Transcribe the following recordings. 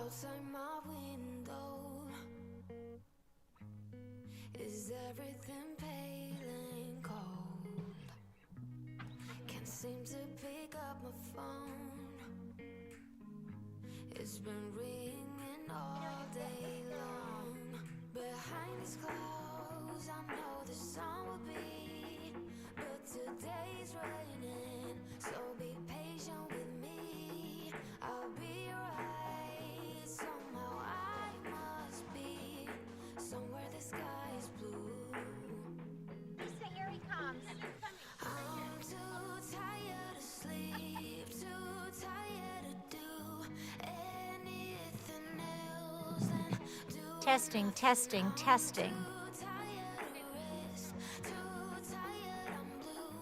Outside my window, is everything pale and cold? Can't seem to pick up my phone. It's been ringing all day long. Behind these clouds, I know the sun will be, but today's raining, so be patient with me. I'll be right. Somehow I must be somewhere the sky is blue. Lisa, here he comes. I'm too tired to sleep, too tired to do anything else than do. Testing, testing, testing. Too tired to rest, too tired, I'm blue.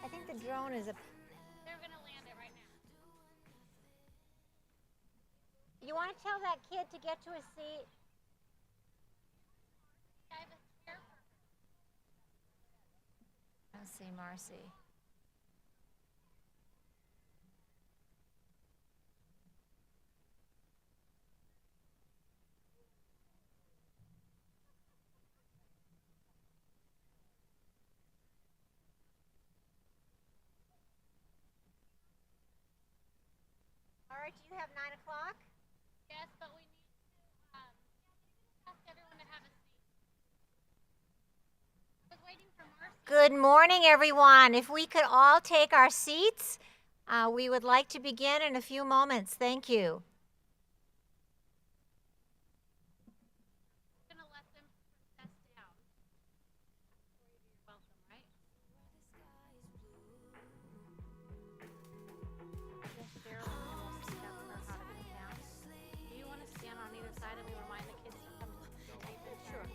I think the drone is a... They're going to land it right now. You want to tell that kid to get to his seat? I have a chair for her. Let's see, Marcy. All right, do you have 9 o'clock? Yes, but we need to ask everyone to have a seat. I was waiting for Marcy. Good morning, everyone. If we could all take our seats, we would like to begin in a few moments. Thank you. I'm going to let them test down. You're welcome, right? Do you want to stand on either side and we remind the kids to come to the table? Sure.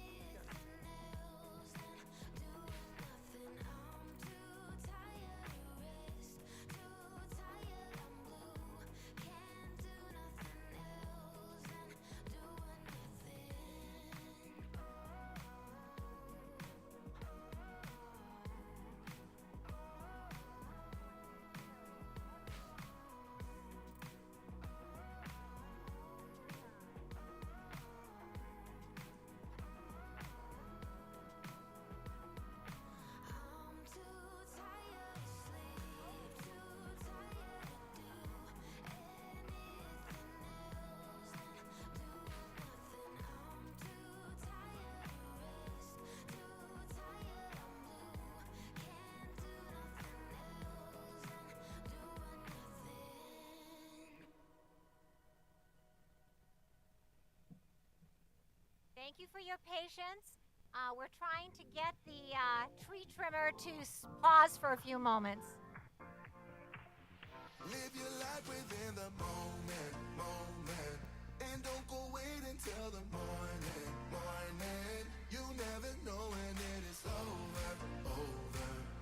Thank you for your patience. We're trying to get the tree trimmer to pause for a few moments. Live your life within the moment, and don't go wait until the morning. You never know when it is over.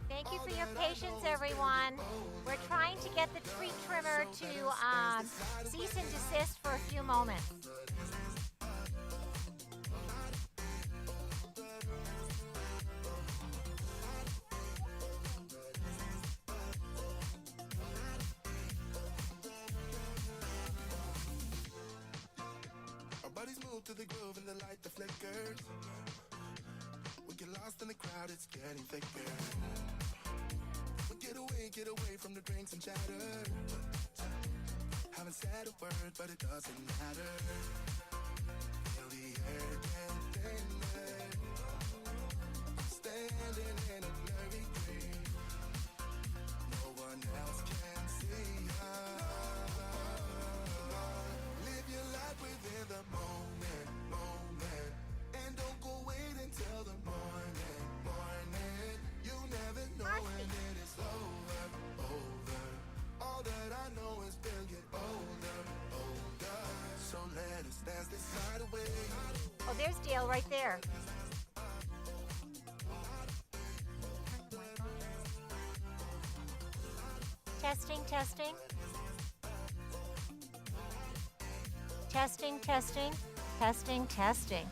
Thank you for your patience, everyone. We're trying to get the tree trimmer to cease and desist for a few moments. Our bodies move to the groove and the light that flickers. We get lost in the crowd, it's getting thicker. We get away from the drinks and chatter. Haven't said a word, but it doesn't matter. Feel the air get thinner. Standing in a blurry dream. No one else can see us. Live your life within the moment, and don't go wait until the morning. You never know when it is over. All that I know is we'll get older. So let us dance this night away. Oh, there's Dale right there. Testing, testing. Testing, testing, testing, testing.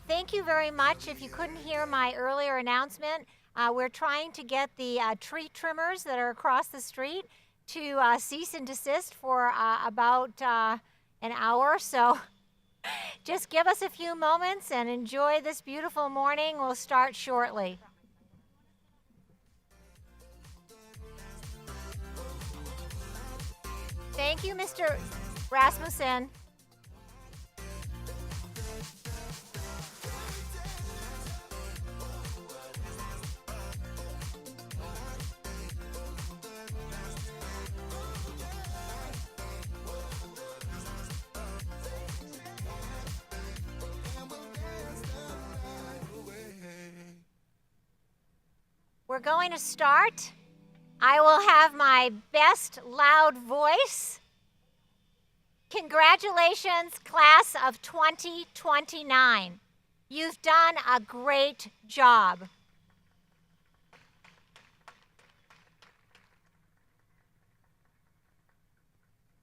Thank you very much. If you couldn't hear my earlier announcement, we're trying to get the tree trimmers that are across the street to cease and desist for about an hour, so just give us a few moments and enjoy this beautiful morning. We'll start shortly. Thank you, Mr. Rasmussen. We're going to start. I will have my best loud voice. Congratulations, class of 2029. You've done a great job.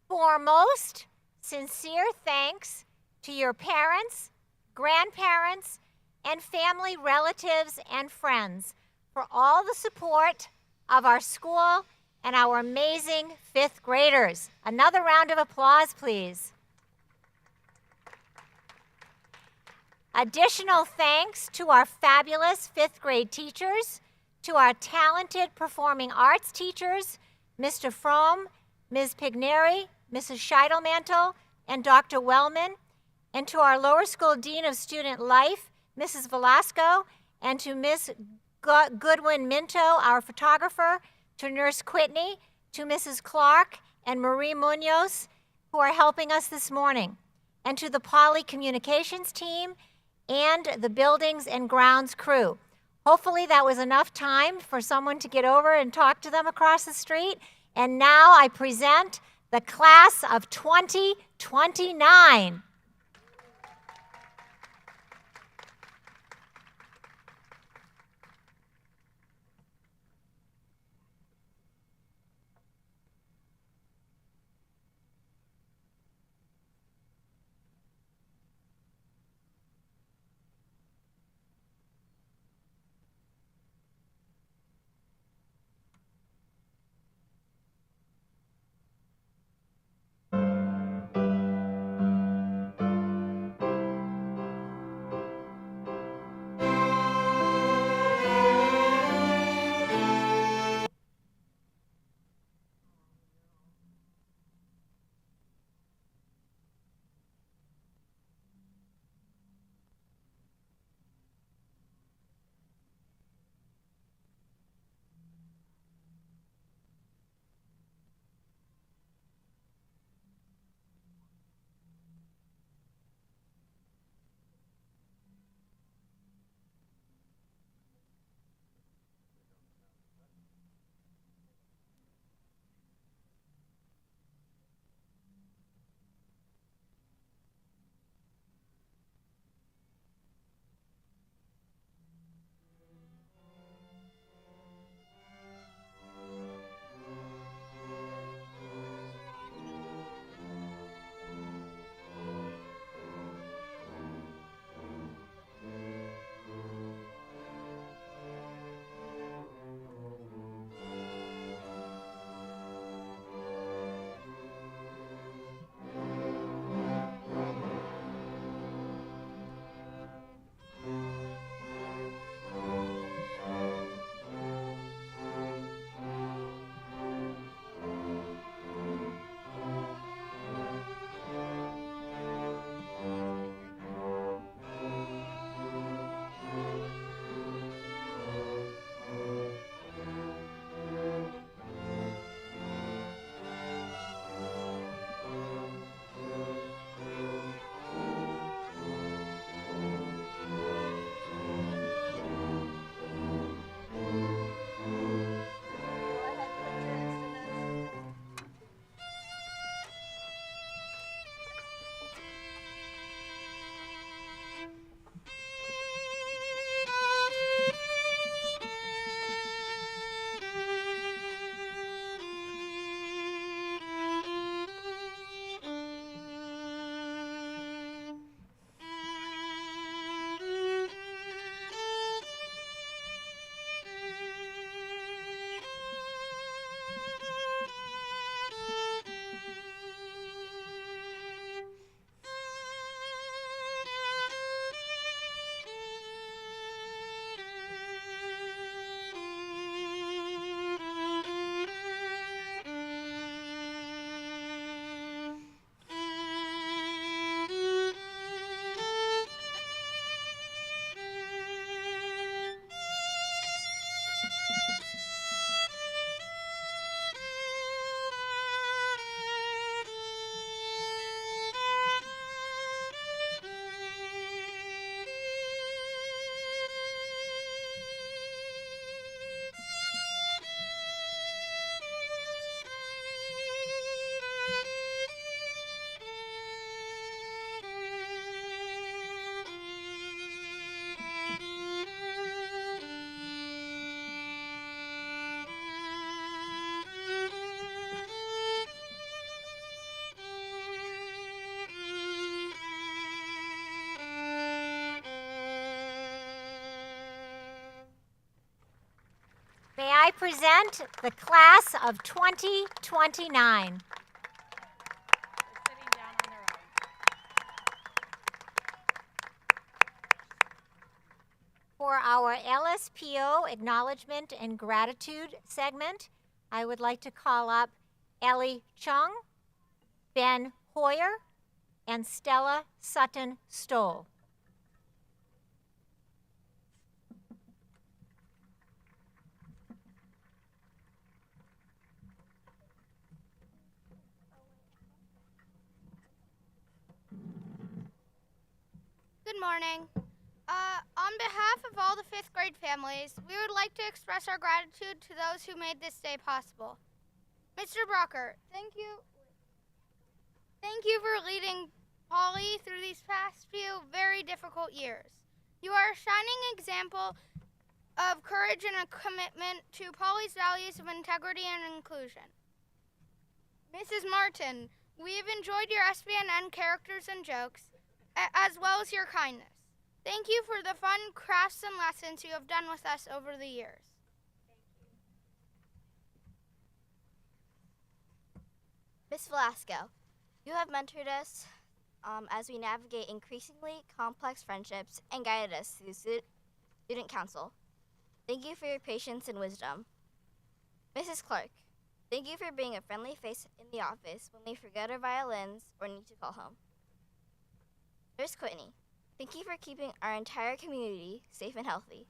Foremost, sincere thanks to your parents, grandparents, and family relatives and friends for all the support of our school and our amazing fifth graders. Another round of applause, please. Additional thanks to our fabulous fifth grade teachers, to our talented performing arts teachers, Mr. Fromm, Ms. Pigneri, Mrs. Scheidelmantel, and Dr. Wellman, and to our lower school dean of student life, Mrs. Velasco, and to Ms. Goodwin Minto, our photographer, to Nurse Quitney, to Mrs. Clark and Marie Munoz, who are helping us this morning, and to the Poly Communications team and the Buildings and Grounds crew. Hopefully that was enough time for someone to get over and talk to them across the street. And now I present the class of 2029. May I present the class of 2029. Sitting down on their own. For our LSPO Acknowledgement and Gratitude segment, I would like to call up Ellie Chung, Ben Hoyer, and Stella Sutton Stoll. Good morning. On behalf of all the 5th grade families, we would like to express our gratitude to those who made this day possible. Mr. Brocker, thank you. Thank you for leading Polly through these past few very difficult years. You are a shining example of courage and a commitment to Polly's values of integrity and inclusion. Mrs. Martin, we have enjoyed your SBNN characters and jokes, as well as your kindness. Thank you for the fun crafts and lessons you have done with us over the years. Miss Velasco, you have mentored us as we navigate increasingly complex friendships and guided us through student council. Thank you for your patience and wisdom. Mrs. Clark, thank you for being a friendly face in the office when we forget our violins or need to call home. Nurse Whitney, thank you for keeping our entire community safe and healthy.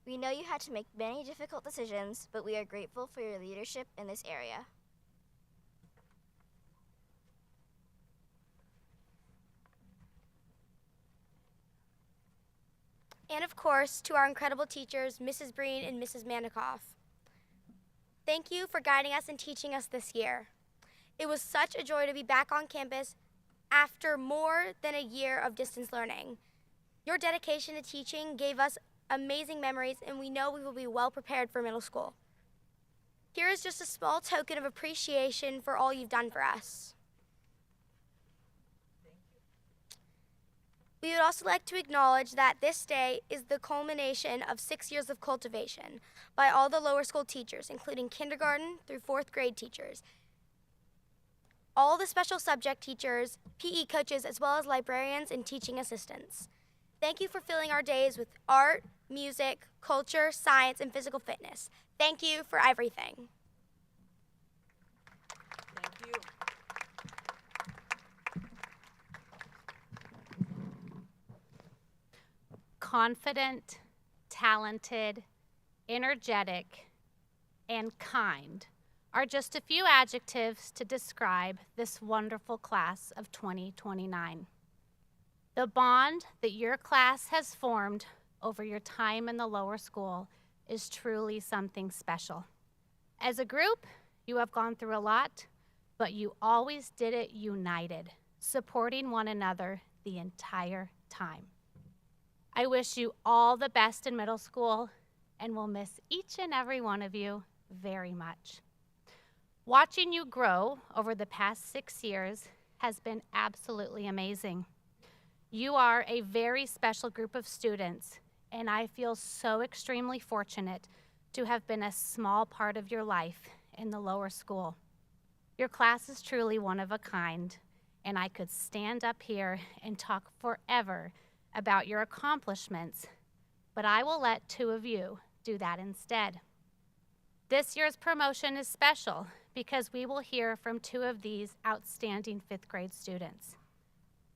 We know you had to make many difficult decisions, but we are grateful for your leadership in this area. And of course, to our incredible teachers, Mrs. Breen and Mrs. Manikoff. Thank you for guiding us and teaching us this year. It was such a joy to be back on campus after more than a year of distance learning. Your dedication to teaching gave us amazing memories, and we know we will be well prepared for middle school. Here is just a small token of appreciation for all you've done for us. We would also like to acknowledge that this day is the culmination of 6 years of cultivation by all the lower school teachers, including kindergarten through 4th grade teachers, all the special subject teachers, PE coaches, as well as librarians and teaching assistants. Thank you for filling our days with art, music, culture, science, and physical fitness. Thank you for everything. Thank you. Confident, talented, energetic, and kind are just a few adjectives to describe this wonderful class of 2029. The bond that your class has formed over your time in the lower school is truly something special. As a group, you have gone through a lot, but you always did it united, supporting one another the entire time. I wish you all the best in middle school and will miss each and every one of you very much. Watching you grow over the past 6 years has been absolutely amazing. You are a very special group of students, and I feel so extremely fortunate to have been a small part of your life in the lower school. Your class is truly one of a kind, and I could stand up here and talk forever about your accomplishments, but I will let 2 of you do that instead. This year's promotion is special because we will hear from 2 of these outstanding 5th grade students.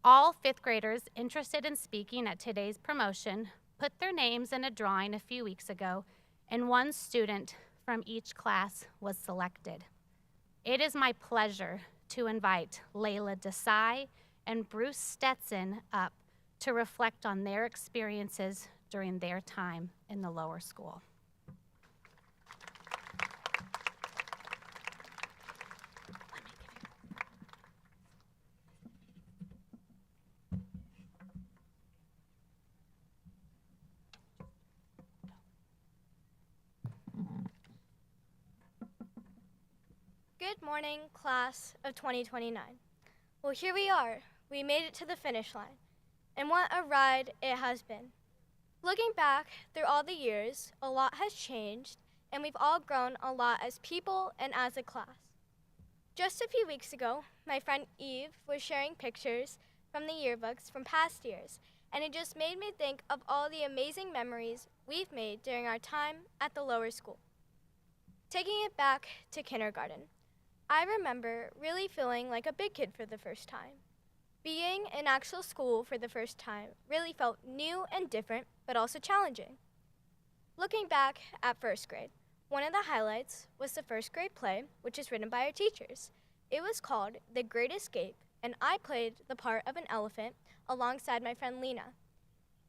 All 5th graders interested in speaking at today's promotion put their names in a drawing a few weeks ago, and one student from each class was selected. It is my pleasure to invite Layla Desai and Bruce Stetson up to reflect on their experiences during their time in the lower school. Good morning, class of 2029. Well, here we are. We made it to the finish line. And what a ride it has been. Looking back through all the years, a lot has changed, and we've all grown a lot as people and as a class. Just a few weeks ago, my friend Eve was sharing pictures from the yearbooks from past years, and it just made me think of all the amazing memories we've made during our time at the lower school. Taking it back to kindergarten, I remember really feeling like a big kid for the first time. Being in actual school for the first time really felt new and different, but also challenging. Looking back at first grade, one of the highlights was the first grade play, which is written by our teachers. It was called The Great Escape, and I played the part of an elephant alongside my friend Lena.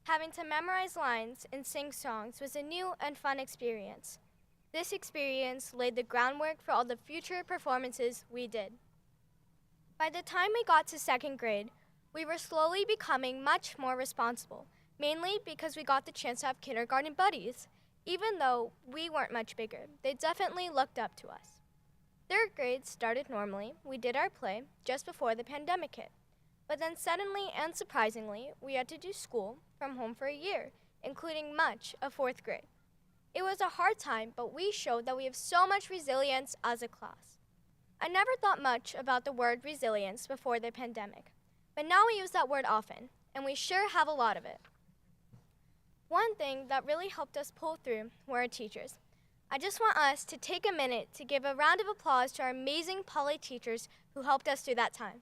Having to memorize lines and sing songs was a new and fun experience. This experience laid the groundwork for all the future performances we did. By the time we got to second grade, we were slowly becoming much more responsible, mainly because we got the chance to have kindergarten buddies. Even though we weren't much bigger, they definitely looked up to us. Third grade started normally. We did our play just before the pandemic hit. But then suddenly and surprisingly, we had to do school from home for a year, including much of fourth grade. It was a hard time, but we showed that we have so much resilience as a class. I never thought much about the word resilience before the pandemic, but now we use that word often, and we sure have a lot of it. One thing that really helped us pull through were our teachers. I just want us to take a minute to give a round of applause to our amazing poly teachers who helped us through that time.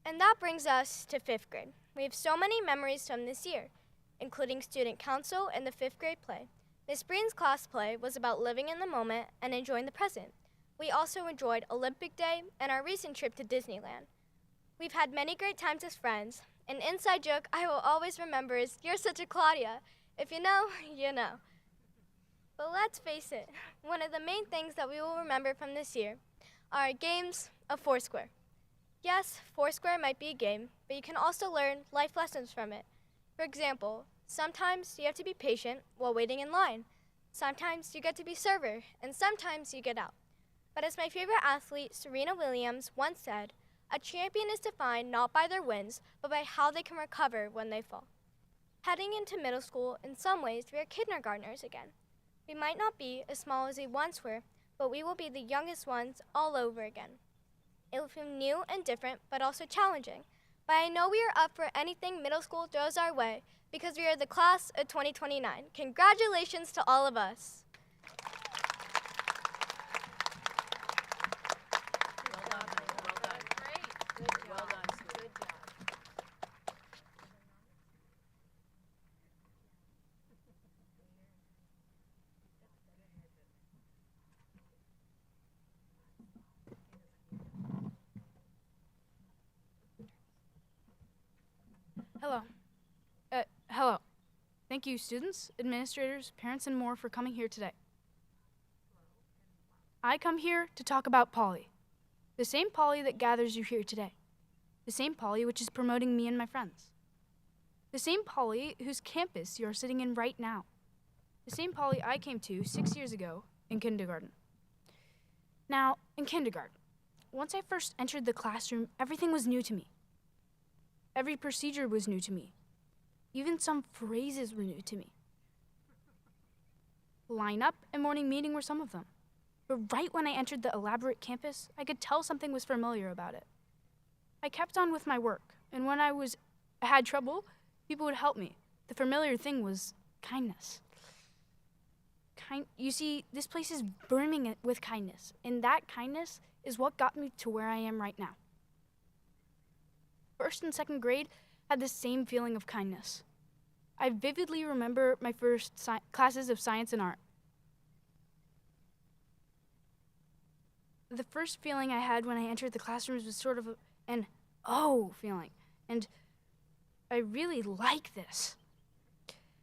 And that brings us to fifth grade. We have so many memories from this year, including student council and the fifth grade play. Miss Breen's class play was about living in the moment and enjoying the present. We also enjoyed Olympic Day and our recent trip to Disneyland. We've had many great times as friends. An inside joke I will always remember is, "You're such a Claudia. If you know, you know." But let's face it, one of the main things that we will remember from this year are games of Foursquare. Yes, Foursquare might be a game, but you can also learn life lessons from it. For example, sometimes you have to be patient while waiting in line. Sometimes you get to be server, and sometimes you get out. But as my favorite athlete, Serena Williams, once said, "A champion is defined not by their wins, but by how they can recover when they fall." Heading into middle school, in some ways, we are kindergartners again. We might not be as small as we once were, but we will be the youngest ones all over again. It will feel new and different, but also challenging. But I know we are up for anything middle school throws our way, because we are the class of 2029. Congratulations to all of us. Hello. Thank you, students, administrators, parents, and more for coming here today. I come here to talk about Polly, the same Polly that gathers you here today, the same Polly which is promoting me and my friends, the same Polly whose campus you are sitting in right now, the same Polly I came to 6 years ago in kindergarten. Now, in kindergarten, once I first entered the classroom, everything was new to me. Every procedure was new to me. Even some phrases were new to me. Line up and morning meeting were some of them. But right when I entered the elaborate campus, I could tell something was familiar about it. I kept on with my work, and when I had trouble, people would help me. The familiar thing was kindness. You see, this place is brimming with kindness, and that kindness is what got me to where I am right now. First and second grade had the same feeling of kindness. I vividly remember my first classes of science and art. The first feeling I had when I entered the classrooms was sort of an oh feeling, and I really like this.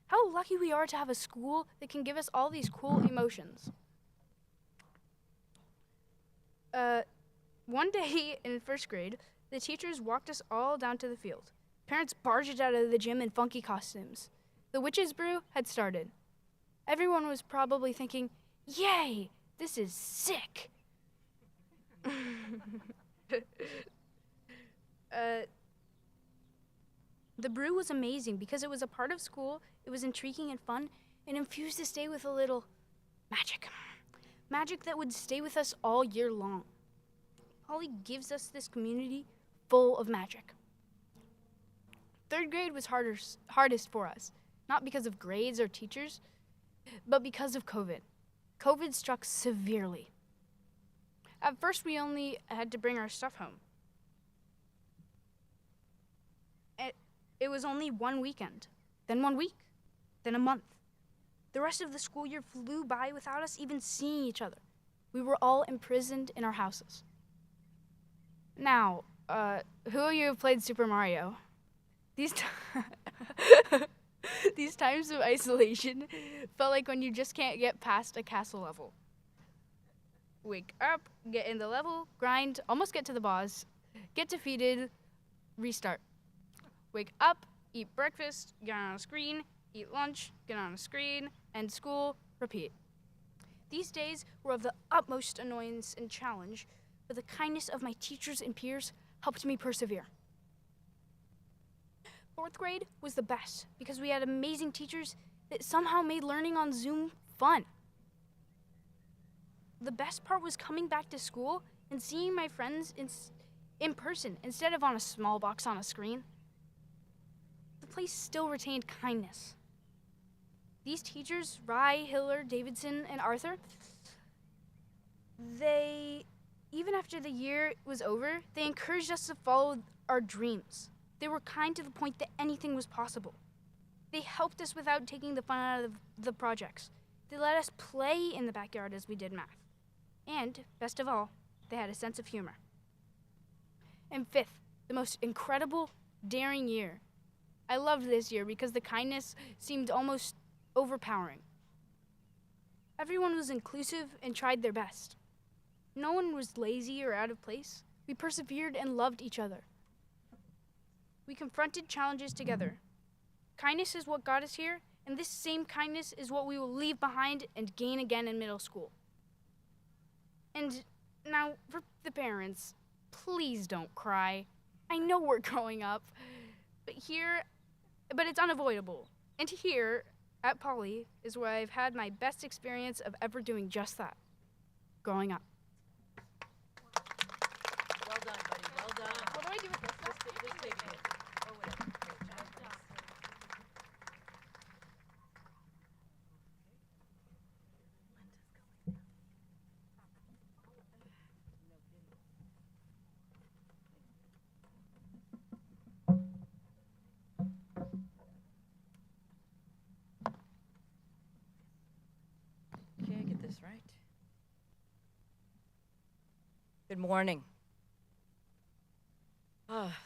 How lucky we are to have a school that can give us all these cool emotions. One day in first grade, the teachers walked us all down to the field. Parents barged out of the gym in funky costumes. The witch's brew had started. Everyone was probably thinking, "Yay, this is sick." The brew was amazing because it was a part of school, it was intriguing and fun, and infused this day with a little magic. Magic that would stay with us all year long. Holly gives us this community full of magic. Third grade was hardest for us, not because of grades or teachers, but because of COVID. COVID struck severely. At first, we only had to bring our stuff home. It was only one weekend, then 1 week, then a month. The rest of the school year flew by without us even seeing each other. We were all imprisoned in our houses. Now, who of you have played Super Mario? These times of isolation felt like when you just can't get past a castle level. Wake up, get in the level, grind, almost get to the boss, get defeated, restart. Wake up, eat breakfast, get on a screen, eat lunch, get on a screen, end school, repeat. These days were of the utmost annoyance and challenge, but the kindness of my teachers and peers helped me persevere. Fourth grade was the best because we had amazing teachers that somehow made learning on Zoom fun. The best part was coming back to school and seeing my friends in person instead of on a small box on a screen. The place still retained kindness. These teachers, Rye, Hiller, Davidson, and Arthur, even after the year was over, they encouraged us to follow our dreams. They were kind to the point that anything was possible. They helped us without taking the fun out of the projects. They let us play in the backyard as we did math. And, best of all, they had a sense of humor. And fifth, the most incredible, daring year. I loved this year because the kindness seemed almost overpowering. Everyone was inclusive and tried their best. No one was lazy or out of place. We persevered and loved each other. We confronted challenges together. Kindness is what got us here, and this same kindness is what we will leave behind and gain again in middle school. And now, for the parents, please don't cry. I know we're growing up, but it's unavoidable. And here, at Poly, is where I've had my best experience of ever doing just that, growing up. Well done, buddy, well done. What do I do with this? Just take it. Oh, wait. Great job. Okay, I get this right. Good morning.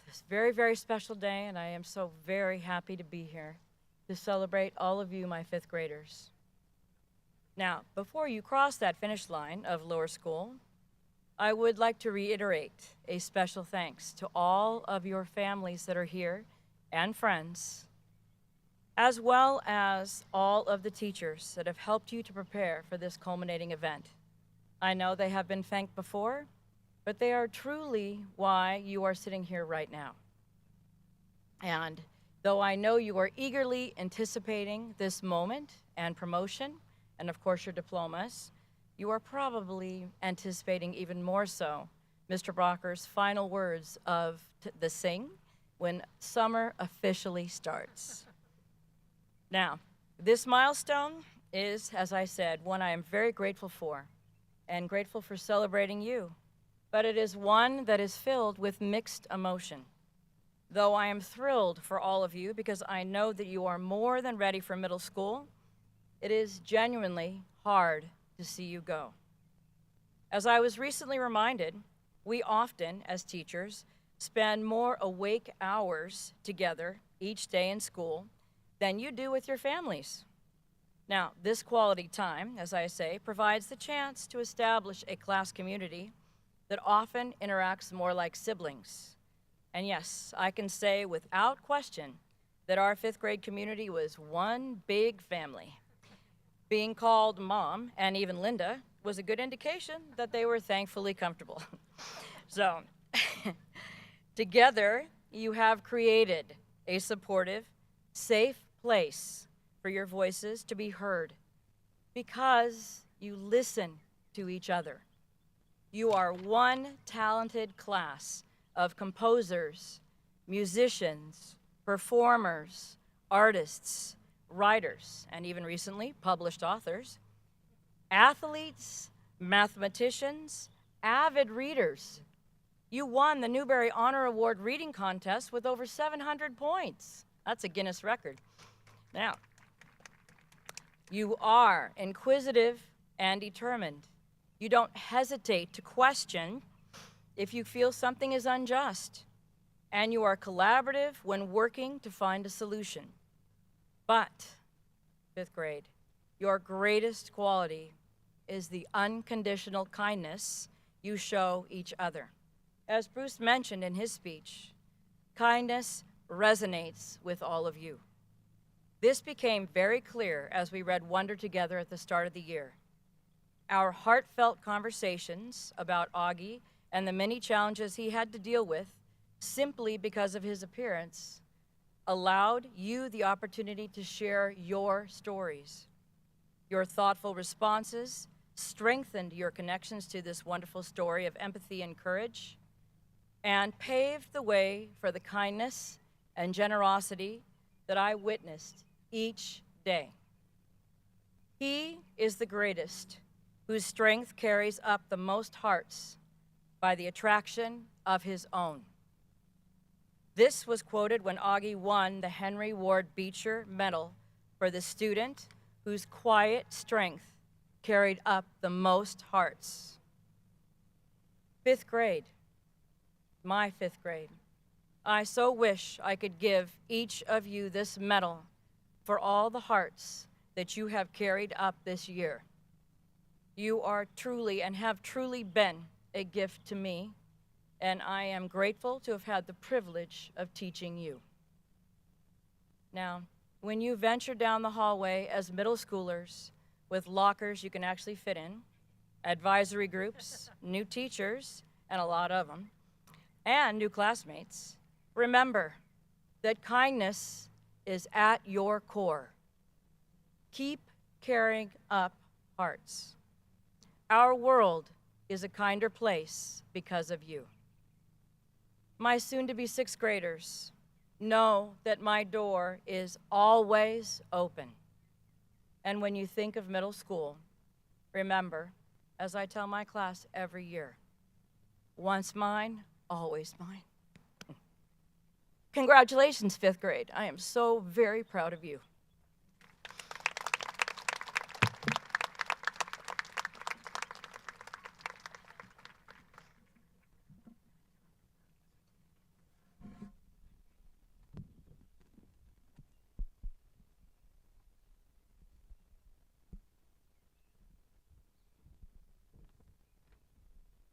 This very, very special day, and I am so very happy to be here to celebrate all of you, my fifth graders. Now, before you cross that finish line of lower school, I would like to reiterate a special thanks to all of your families that are here and friends, as well as all of the teachers that have helped you to prepare for this culminating event. I know they have been thanked before, but they are truly why you are sitting here right now. And though I know you are eagerly anticipating this moment and promotion, and of course your diplomas, you are probably anticipating even more so Mr. Brocker's final words of the sing when summer officially starts. Now, this milestone is, as I said, one I am very grateful for, and grateful for celebrating you. But it is one that is filled with mixed emotion. Though I am thrilled for all of you because I know that you are more than ready for middle school, it is genuinely hard to see you go. As I was recently reminded, we often, as teachers, spend more awake hours together each day in school than you do with your families. Now, this quality time, as I say, provides the chance to establish a class community that often interacts more like siblings. And yes, I can say without question that our fifth grade community was one big family. Being called Mom, and even Linda, was a good indication that they were thankfully comfortable. So, together, you have created a supportive, safe place for your voices to be heard because you listen to each other. You are one talented class of composers, musicians, performers, artists, writers, and even recently, published authors, athletes, mathematicians, avid readers. You won the Newbery Honor Award Reading Contest with over 700 points. That's a Guinness record. Now, you are inquisitive and determined. You don't hesitate to question if you feel something is unjust, and you are collaborative when working to find a solution. But, fifth grade, your greatest quality is the unconditional kindness you show each other. As Bruce mentioned in his speech, kindness resonates with all of you. This became very clear as we read Wonder together at the start of the year. Our heartfelt conversations about Augie and the many challenges he had to deal with simply because of his appearance allowed you the opportunity to share your stories. Your thoughtful responses strengthened your connections to this wonderful story of empathy and courage, and paved the way for the kindness and generosity that I witnessed each day. He is the greatest, whose strength carries up the most hearts by the attraction of his own. This was quoted when Augie won the Henry Ward Beecher Medal for the student whose quiet strength carried up the most hearts. Fifth grade, my fifth grade, I so wish I could give each of you this medal for all the hearts that you have carried up this year. You are truly and have truly been a gift to me, and I am grateful to have had the privilege of teaching you. Now, when you venture down the hallway as middle schoolers with lockers you can actually fit in, advisory groups, new teachers, and a lot of them, and new classmates, remember that kindness is at your core. Keep carrying up hearts. Our world is a kinder place because of you. My soon-to-be sixth graders, know that my door is always open. And when you think of middle school, remember, as I tell my class every year, once mine, always mine. Congratulations, fifth grade. I am so very proud of you.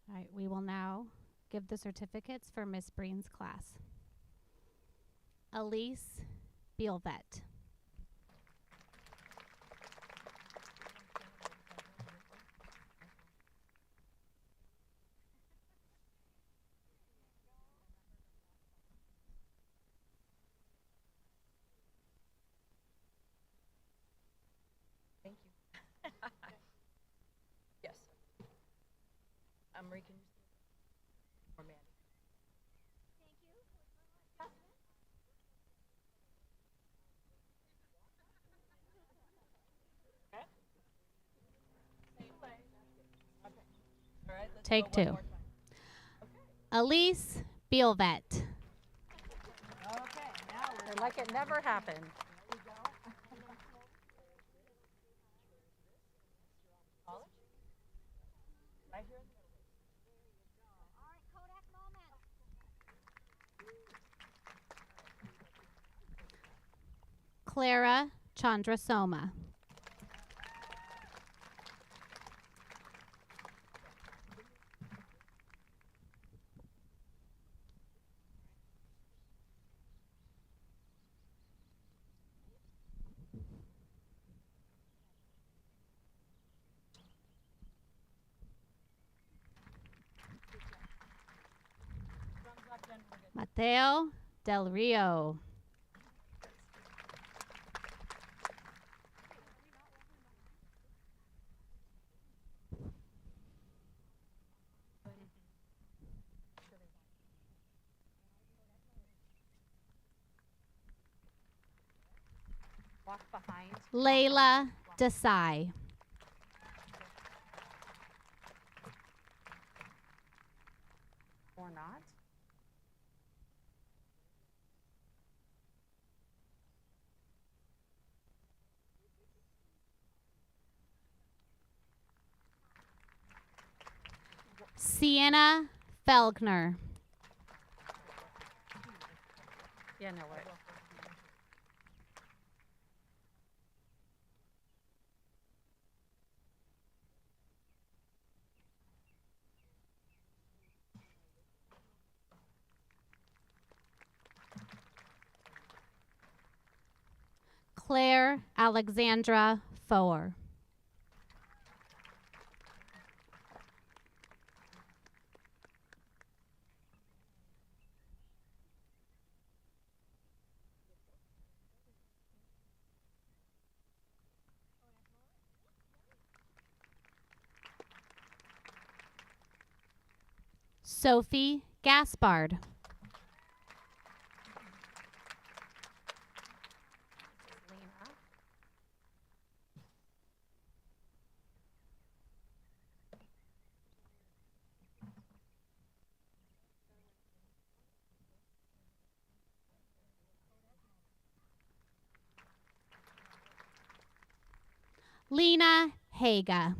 All right, we will now give the certificates for Miss Breen's class. Elise Bielvet. Thank you. Yes. Marie, can you or Mandy? All right, let's Take go one two. more time. Elise Bielvet. Like it never happened. Clara Chandrasoma. Mateo Del Rio. Walk behind. Layla Desai. Or not. Sienna Felkner. Yeah, no way. Claire Alexandra Foer. Sophie Gaspard. Lena Haga.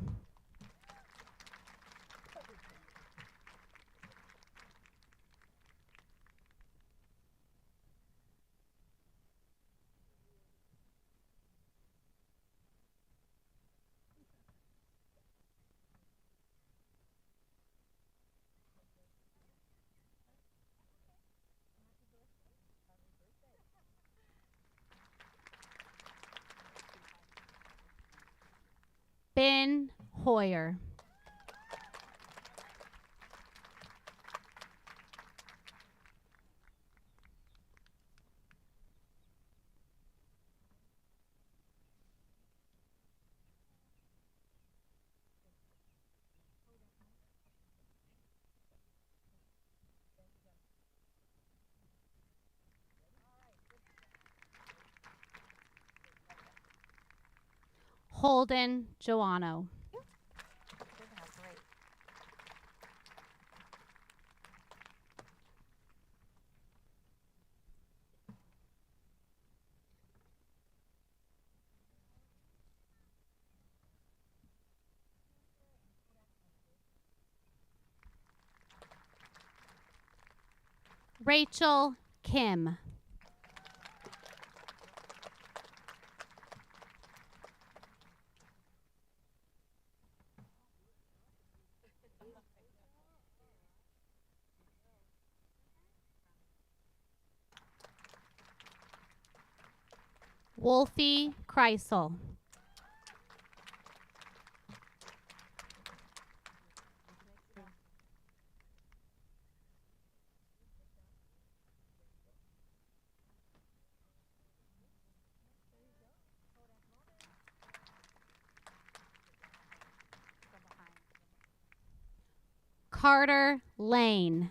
Ben Hoyer. Holden Joanno. Rachel Kim. Wolfie Kreisel. Carter Lane.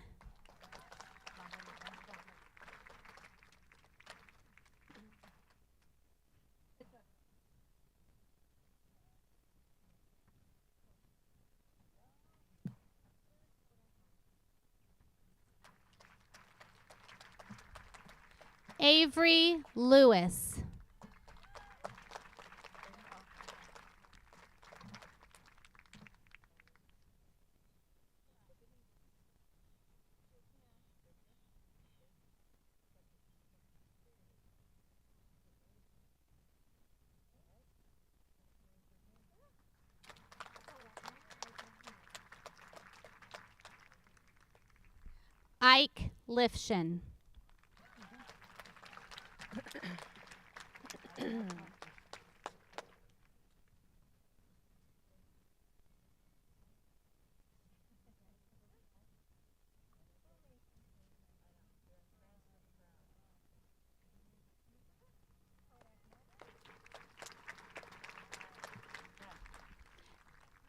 Avery Lewis. Ike Lifshin.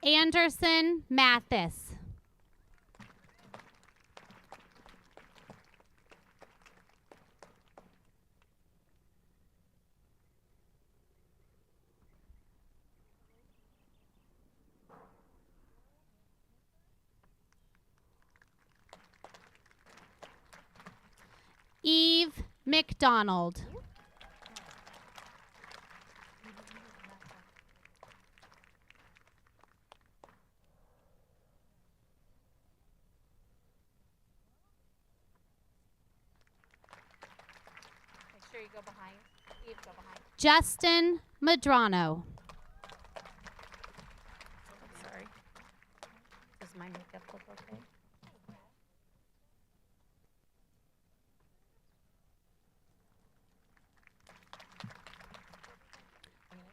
Anderson Mathis. Eve McDonald. Make sure you go behind. Eve, go behind. Justin Madrano. Sorry. Does my makeup look okay?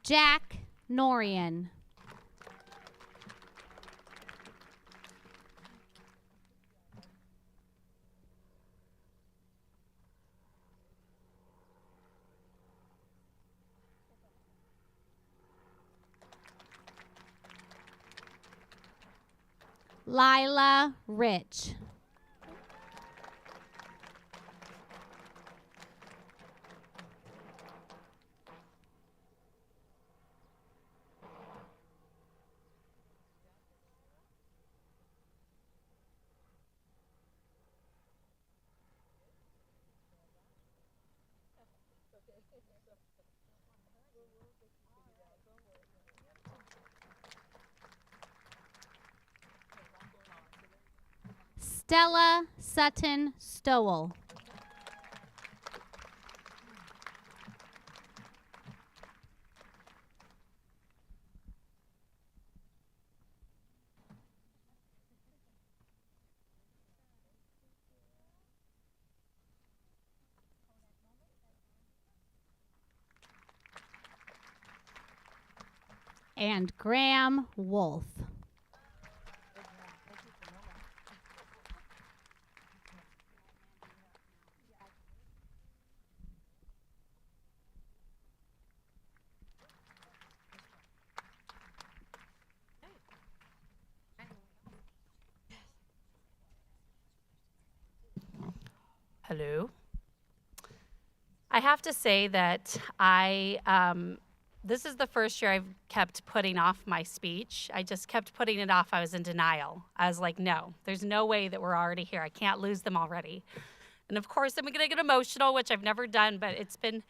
Jack Norian. Lila Rich. Stella Sutton Stowell. And Graham Wolf. Hello. I have to say that this is the first year I've kept putting off my speech. I just kept putting it off. I was in denial. I was like, no, there's no way that we're already here. I can't lose them already. And of course, I'm gonna get emotional, which I've never done, but it's been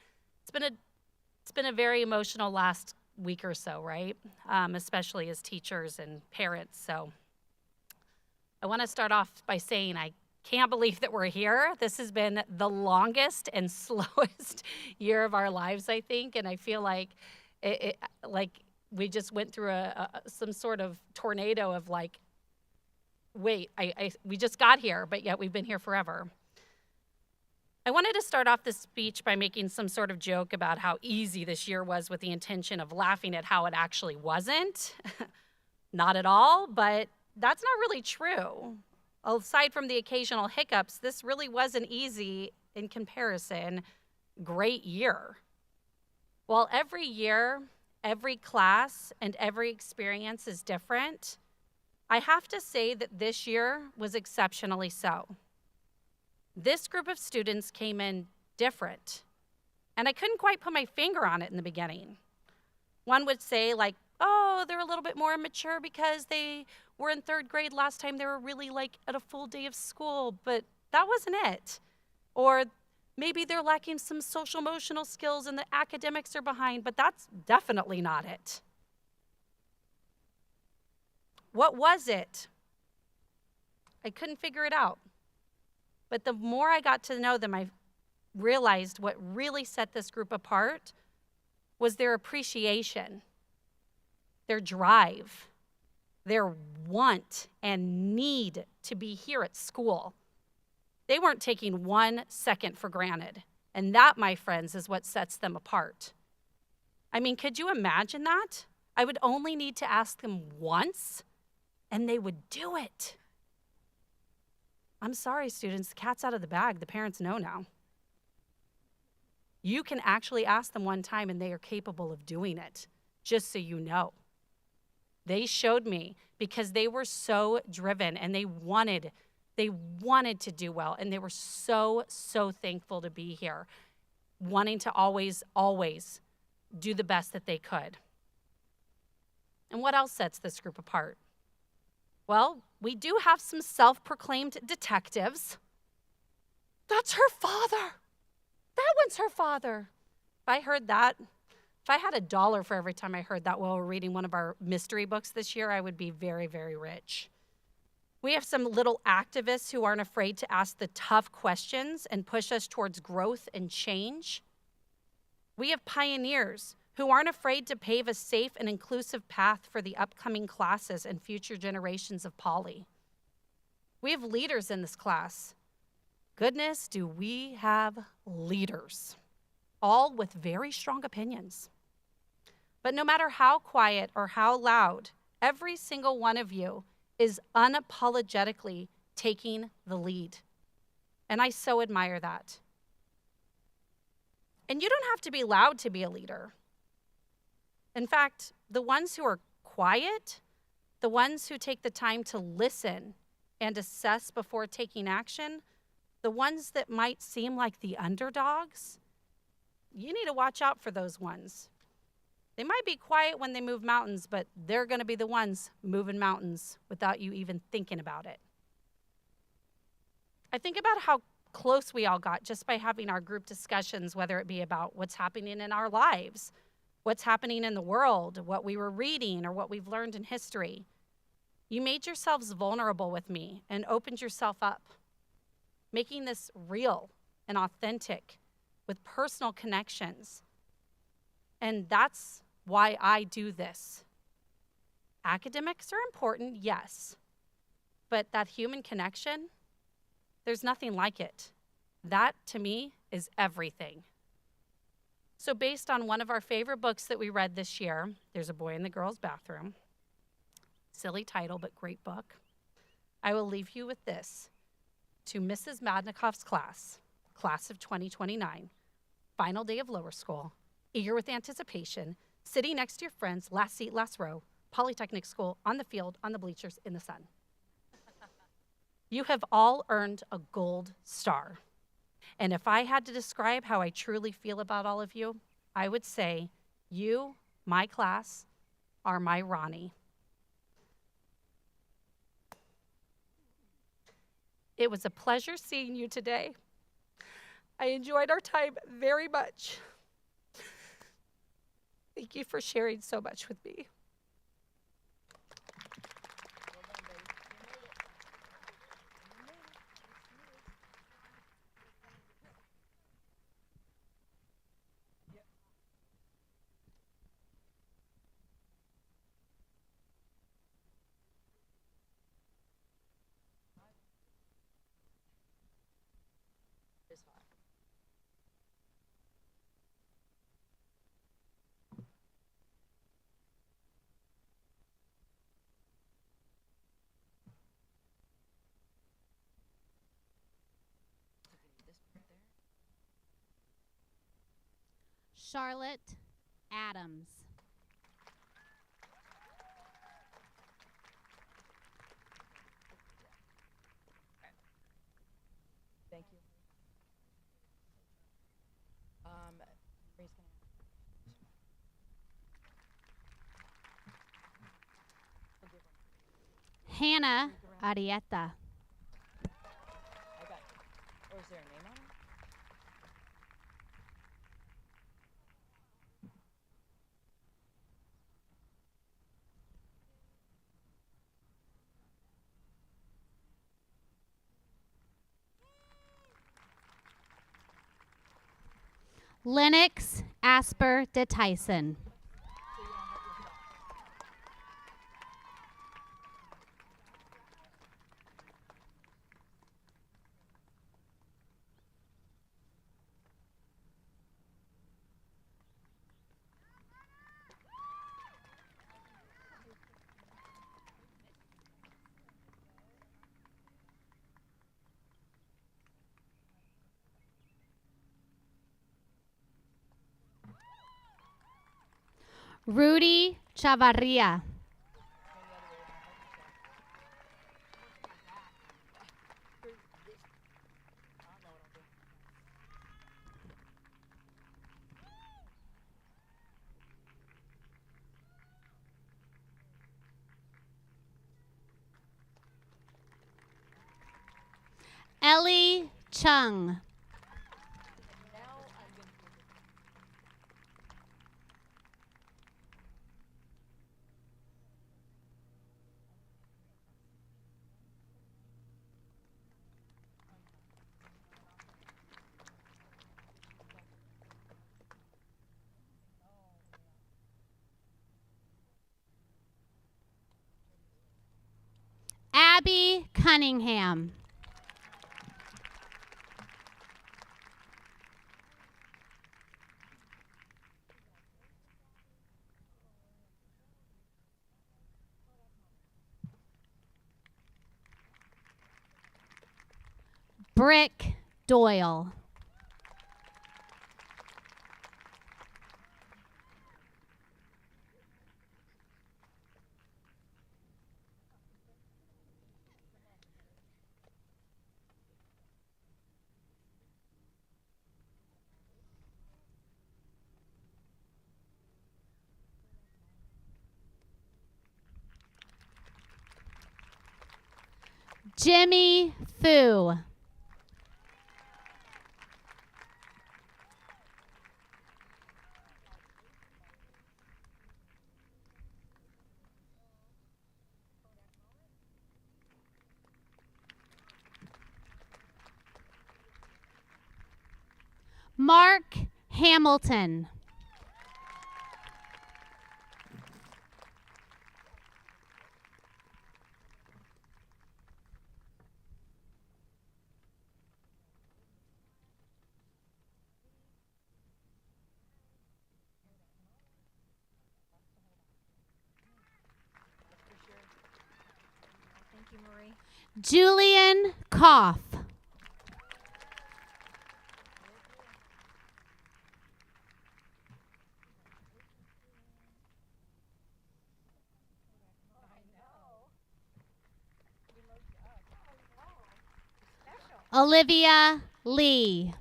a very emotional last week or so, right? Especially as teachers and parents. So I want to start off by saying I can't believe that we're here. This has been the longest and slowest year of our lives, I think, and I feel like like we just went through some sort of tornado of like, wait, we just got here, but yet we've been here forever. I wanted to start off this speech by making some sort of joke about how easy this year was, with the intention of laughing at how it actually wasn't. Not at all, but that's not really true. Aside from the occasional hiccups, this really was an easy, in comparison, great year. While every year, every class, and every experience is different, I have to say that this year was exceptionally so. This group of students came in different, and I couldn't quite put my finger on it in the beginning. One would say, like, oh, they're a little bit more immature because they were in third grade last time. They were really like at a full day of school, but that wasn't it. Or Maybe they're lacking some social emotional skills and the academics are behind, but that's definitely not it. What was it? I couldn't figure it out. But the more I got to know them, I realized what really set this group apart was their appreciation, their drive, their want and need to be here at school. They weren't taking 1 second for granted. And that, my friends, is what sets them apart. I mean, could you imagine that? I would only need to ask them once, and they would do it. I'm sorry, students, the cat's out of the bag. The parents know now. You can actually ask them one time, and they are capable of doing it, just so you know. They showed me because they were so driven, and they wanted to do well, and they were so thankful to be here, wanting to always do the best that they could. And what else sets this group apart? Well, we do have some self-proclaimed detectives. That's her father. That one's her father. If I heard that, if I had $1 for every time I heard that while we're reading one of our mystery books this year, I would be very, very rich. We have some little activists who aren't afraid to ask the tough questions and push us towards growth and change. We have pioneers who aren't afraid to pave a safe and inclusive path for the upcoming classes and future generations of Poly. We have leaders in this class. Goodness, do we have leaders, all with very strong opinions. But no matter how quiet or how loud, every single one of you is unapologetically taking the lead. And I so admire that. And you don't have to be loud to be a leader. In fact, the ones who are quiet, the ones who take the time to listen and assess before taking action, the ones that might seem like the underdogs, you need to watch out for those ones. They might be quiet when they move mountains, but they're going to be the ones moving mountains without you even thinking about it. I think about how close we all got just by having our group discussions, whether it be about what's happening in our lives, what's happening in the world, what we were reading, or what we've learned in history. You made yourselves vulnerable with me and opened yourself up, making this real and authentic with personal connections. And that's why I do this. Academics are important, yes, but that human connection, there's nothing like it. That, to me, is everything. So based on one of our favorite books that we read this year, There's a Boy in the Girls' Bathroom, silly title, but great book, I will leave you with this. To Mrs. Madnikoff's class of 2029, final day of lower school, eager with anticipation, sitting next to your friends, last seat, last row, Polytechnic School, on the field, on the bleachers, in the sun. You have all earned a gold star. And if I had to describe how I truly feel about all of you, I would say you, my class, are my Ronnie. It was a pleasure seeing you today. I enjoyed our time very much. Thank you for sharing so much with me. Charlotte Adams. Thank you. Breen's gonna... Hannah Arietta. I got... Oh, is there a name on it? Lennox Asper de Tyson. Rudy Chavarria. Ellie Chung. Abby Cunningham. Brick Doyle. Jimmy Fu. Mark Hamilton. Thank you, Marie. Julian Koff. Olivia Lee.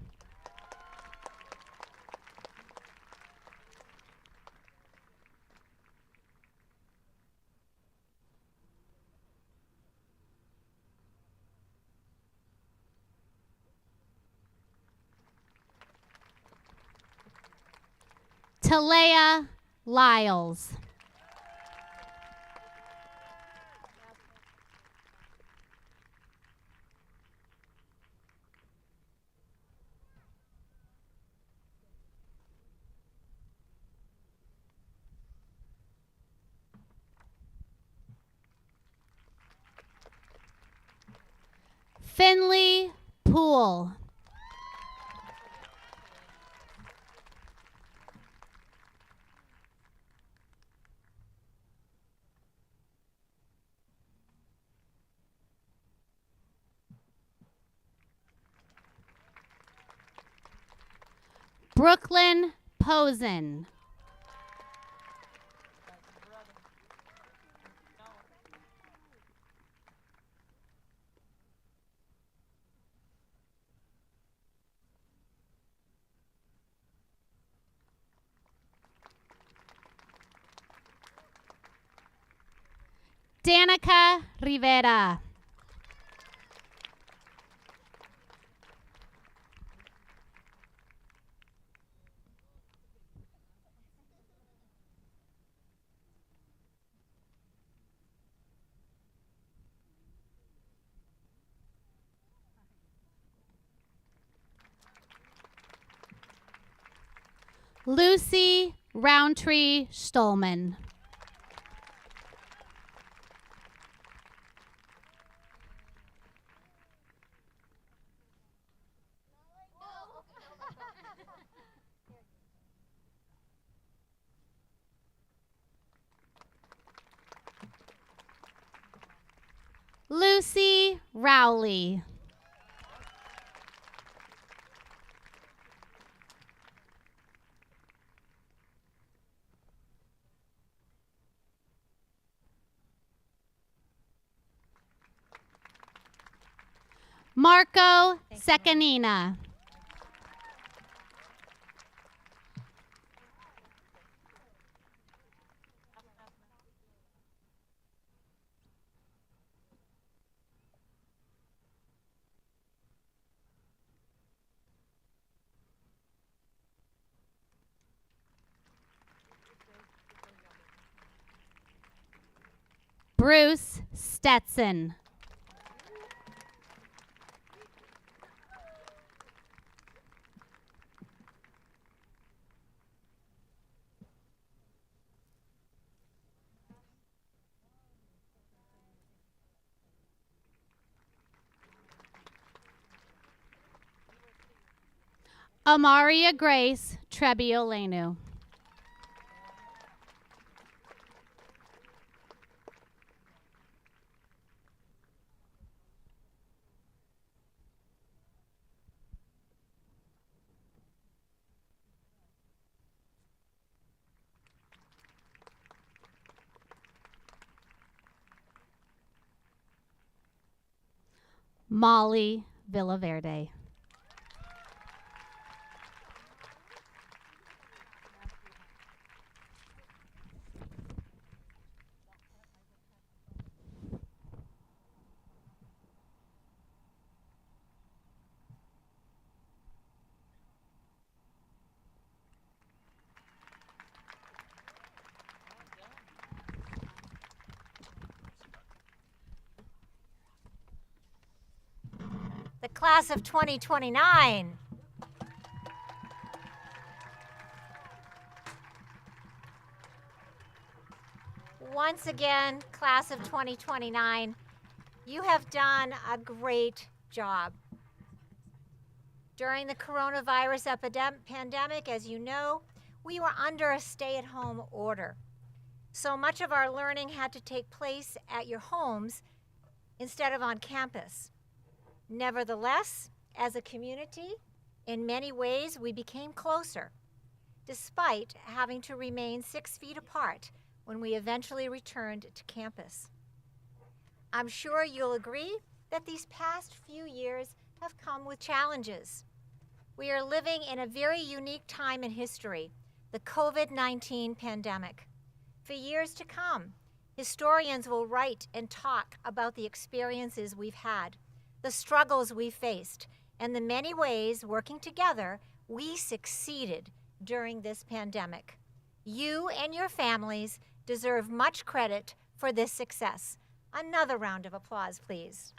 Talea Lyles. Finley Poole. Brooklyn Posen. Danica Rivera. Lucy Roundtree Stolman. Lucy Rowley. Marco Secanina. Bruce Stetson. Amaria Grace Trebbiolenu. Molly Villaverde. The class of 2029. Once again, class of 2029, you have done a great job. During the coronavirus pandemic, as you know, we were under a stay-at-home order. So much of our learning had to take place at your homes instead of on campus. Nevertheless, as a community, in many ways, we became closer, despite having to remain 6 feet apart when we eventually returned to campus. I'm sure you'll agree that these past few years have come with challenges. We are living in a very unique time in history, the COVID-19 pandemic. For years to come, historians will write and talk about the experiences we've had, the struggles we faced, and the many ways, working together, we succeeded during this pandemic. You and your families deserve much credit for this success. Another round of applause, please.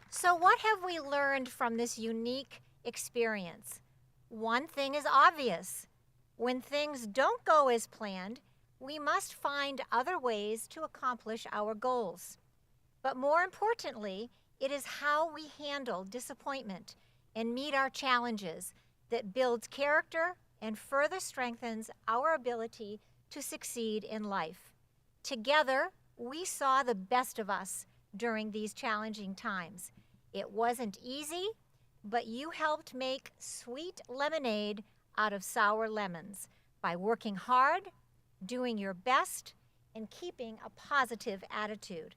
So what have we learned from this unique experience? One thing is obvious. When things don't go as planned, we must find other ways to accomplish our goals. But more importantly, it is how we handle disappointment and meet our challenges that builds character and further strengthens our ability to succeed in life. Together, we saw the best of us during these challenging times. It wasn't easy, but you helped make sweet lemonade out of sour lemons by working hard, doing your best, and keeping a positive attitude.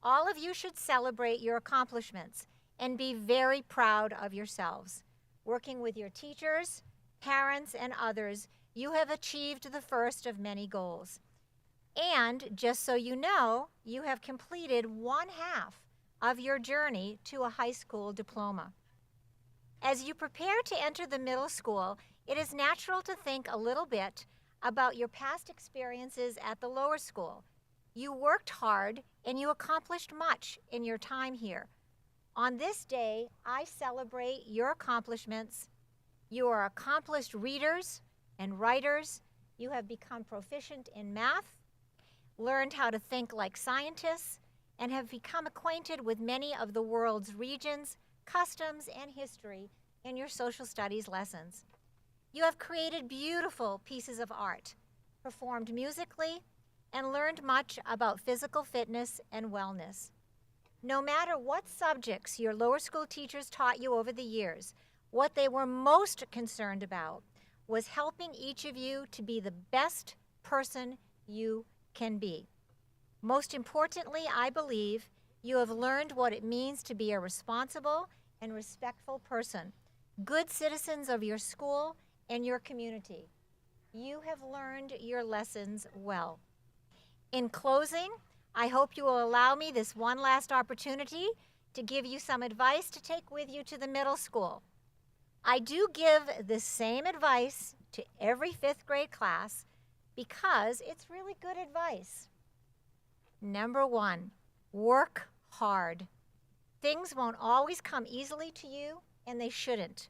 All of you should celebrate your accomplishments and be very proud of yourselves. Working with your teachers, parents, and others, you have achieved the first of many goals. And just so you know, you have completed 1/2 of your journey to a high school diploma. As you prepare to enter the middle school, it is natural to think a little bit about your past experiences at the lower school. You worked hard and you accomplished much in your time here. On this day, I celebrate your accomplishments. You are accomplished readers and writers. You have become proficient in math, learned how to think like scientists, and have become acquainted with many of the world's regions, customs, and history in your social studies lessons. You have created beautiful pieces of art, performed musically, and learned much about physical fitness and wellness. No matter what subjects your lower school teachers taught you over the years, what they were most concerned about was helping each of you to be the best person you can be. Most importantly, I believe you have learned what it means to be a responsible and respectful person, good citizens of your school and your community. You have learned your lessons well. In closing, I hope you will allow me this one last opportunity to give you some advice to take with you to the middle school. I do give the same advice to every 5th grade class because it's really good advice. Number 1, work hard. Things won't always come easily to you, and they shouldn't.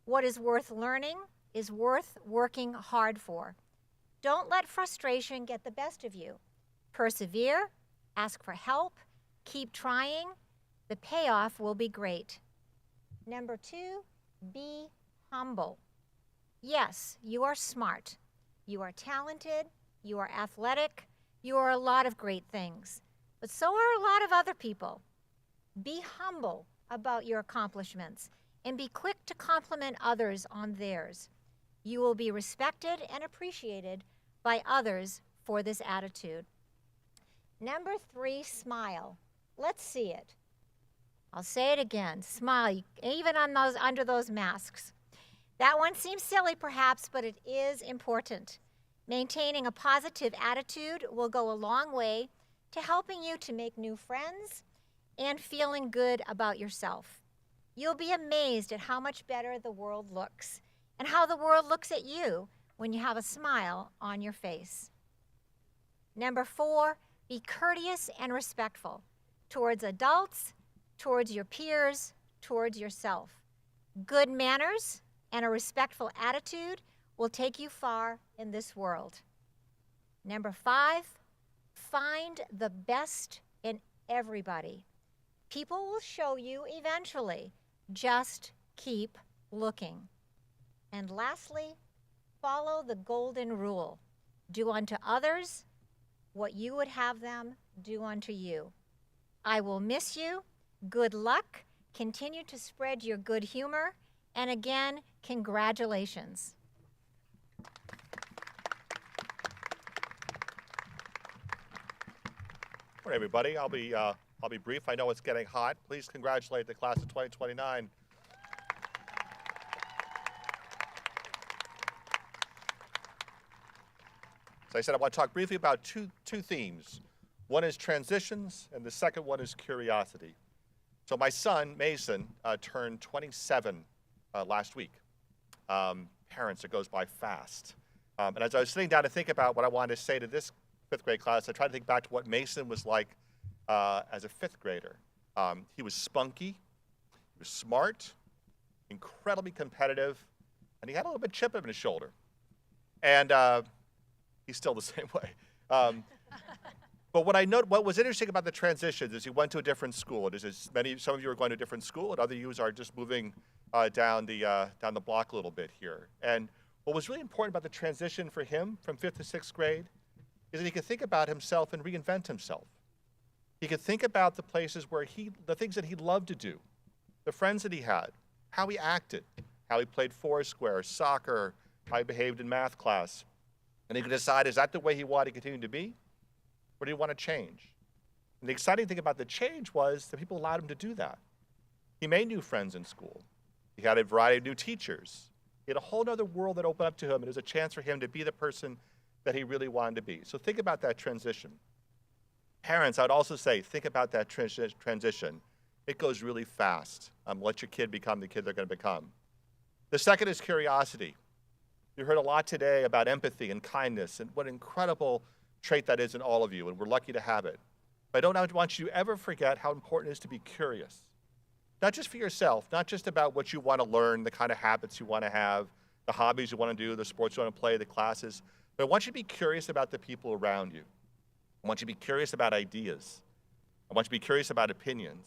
What is worth learning is worth working hard for. Don't let frustration get the best of you. Persevere, ask for help, keep trying. The payoff will be great. Number 2, be humble. Yes, you are smart. You are talented. You are athletic. You are a lot of great things. But so are a lot of other people. Be humble about your accomplishments and be quick to compliment others on theirs. You will be respected and appreciated by others for this attitude. Number 3, smile. Let's see it. I'll say it again. Smile, even on those under those masks. That one seems silly perhaps, but it is important. Maintaining a positive attitude will go a long way to helping you to make new friends and feeling good about yourself. You'll be amazed at how much better the world looks and how the world looks at you when you have a smile on your face. Number 4, be courteous and respectful towards adults, towards your peers, towards yourself. Good manners and a respectful attitude will take you far in this world. Number 5, find the best in everybody. People will show you eventually. Just keep looking. And lastly, follow the golden rule. Do unto others what you would have them do unto you. I will miss you. Good luck. Continue to spread your good humor. And again, congratulations. All right, everybody. I'll be brief. I know it's getting hot. Please congratulate the class of 2029. As I said, I want to talk briefly about two themes. One is transitions, and the second one is curiosity. So my son, Mason, turned 27 last week. Parents, it goes by fast. And as I was sitting down to think about what I wanted to say to this 5th grade class, I tried to think back to what Mason was like as a 5th grader. He was spunky, he was smart, incredibly competitive, and he had a little bit of chip in his shoulder. And he's still the same way. But what was interesting about the transitions is he went to a different school. Some of you are going to a different school, and other of you are just moving down the block a little bit here. And what was really important about the transition for him from 5th to 6th grade is that he could think about himself and reinvent himself. He could think about the places where the things that he loved to do, the friends that he had, how he acted, how he played foursquare, soccer, how he behaved in math class. And he could decide, is that the way he wanted to continue to be? Or do you want to change? And the exciting thing about the change was that people allowed him to do that. He made new friends in school. He had a variety of new teachers. He had a whole other world that opened up to him, and it was a chance for him to be the person that he really wanted to be. So think about that transition. Parents, I would also say, think about that transition. It goes really fast. Let your kid become the kid they're going to become. The second is curiosity. You heard a lot today about empathy and kindness and what an incredible trait that is in all of you, and we're lucky to have it. But I don't want you to ever forget how important it is to be curious. Not just for yourself, not just about what you want to learn, the kind of habits you want to have, the hobbies you want to do, the sports you want to play, the classes, but I want you to be curious about the people around you. I want you to be curious about ideas. I want you to be curious about opinions.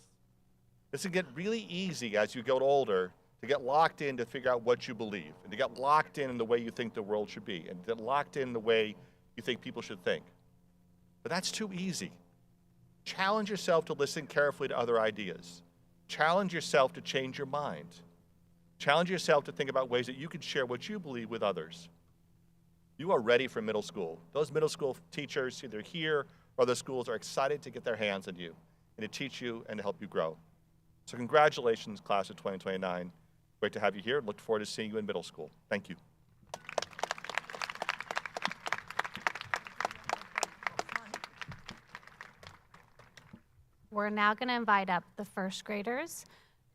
This can get really easy as you get older to get locked in to figure out what you believe, and to get locked in the way you think the world should be, and to get locked in the way you think people should think. But that's too easy. Challenge yourself to listen carefully to other ideas. Challenge yourself to change your mind. Challenge yourself to think about ways that you can share what you believe with others. You are ready for middle school. Those middle school teachers, either here or other schools, are excited to get their hands on you and to teach you and to help you grow. So congratulations, class of 2029. Great to have you here. Look forward to seeing you in middle school. Thank you. We're now going to invite up the first graders,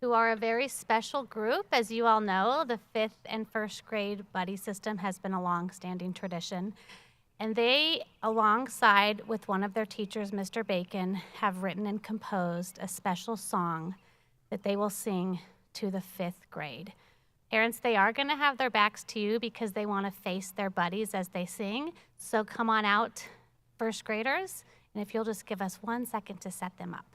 who are a very special group. As you all know, the 5th and 1st grade buddy system has been a long-standing tradition. And they, alongside with one of their teachers, Mr. Bacon, have written and composed a special song that they will sing to the 5th grade. Parents, they are going to have their backs to you because they want to face their buddies as they sing. So come on out, 1st graders, and if you'll just give us 1 second to set them up.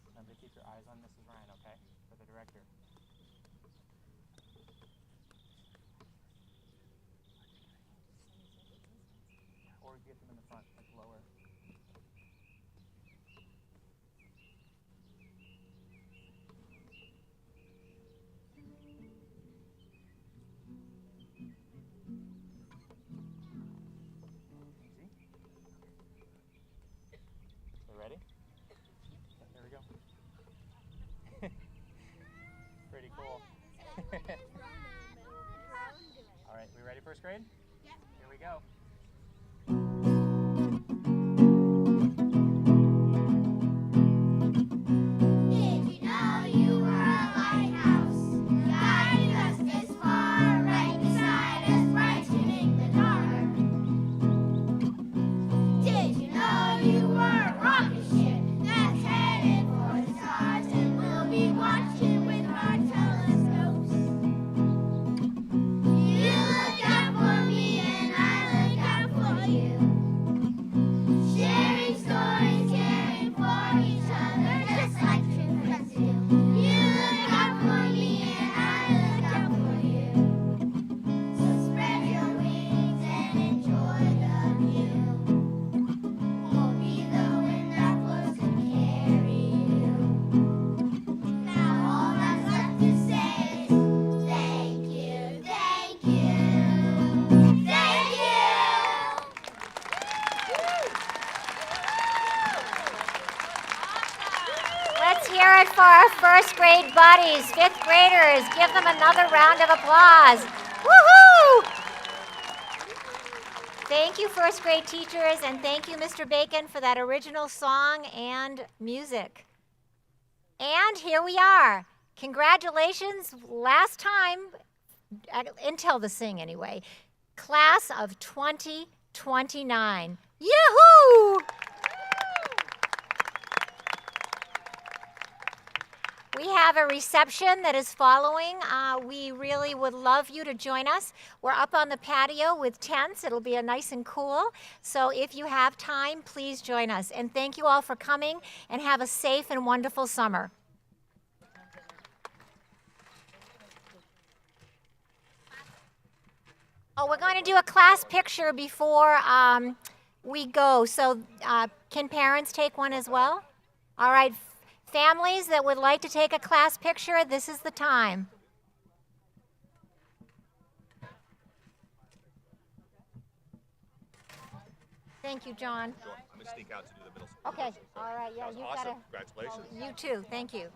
Remember to keep your eyes on Mrs. Ryan, okay? For the director. Or get them in the front, like lower. Easy. You ready? Okay, here we go. Pretty cool. All right, we ready, 1st grade? Yep. Here we go. Did you know you were a lighthouse, guiding us this far, right beside us, brightening the dark? Did you know you were a rocket ship that's headed for the stars, and we'll be watching with our telescopes? You look out for me and I look out for you, sharing stories, caring for each other, just like true friends do. You look out for me and I look out for you, so spread your wings and enjoy the view. We'll be the wind that blows to carry you. Now all that's left to say is thank you, thank you, thank you. Let's hear it for our 1st grade buddies, 5th graders. Give them another round of applause. Woohoo! Thank you, 1st grade teachers, and thank you, Mr. Bacon, for that original song and music. And here we are. Congratulations, last time, until the sing anyway, class of 2029. Yahoo! We have a reception that is following. We really would love you to join us. We're up on the patio with tents. It'll be nice and cool. So if you have time, please join us. And thank you all for coming, and have a safe and wonderful summer. Oh, we're going to do a class picture before we go. So can parents take one as well? All right. Families that would like to take a class picture, this is the time. Thank you, John. Sure. I'm going to sneak out to do the middle school. Okay. All right. Yeah, That was you've awesome. got to. Congratulations. You too. Thank you.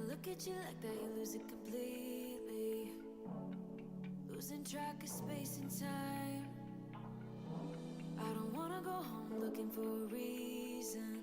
Look at you like that, you lose it completely. Losing track of space and time. I don't wanna go home looking for a reason.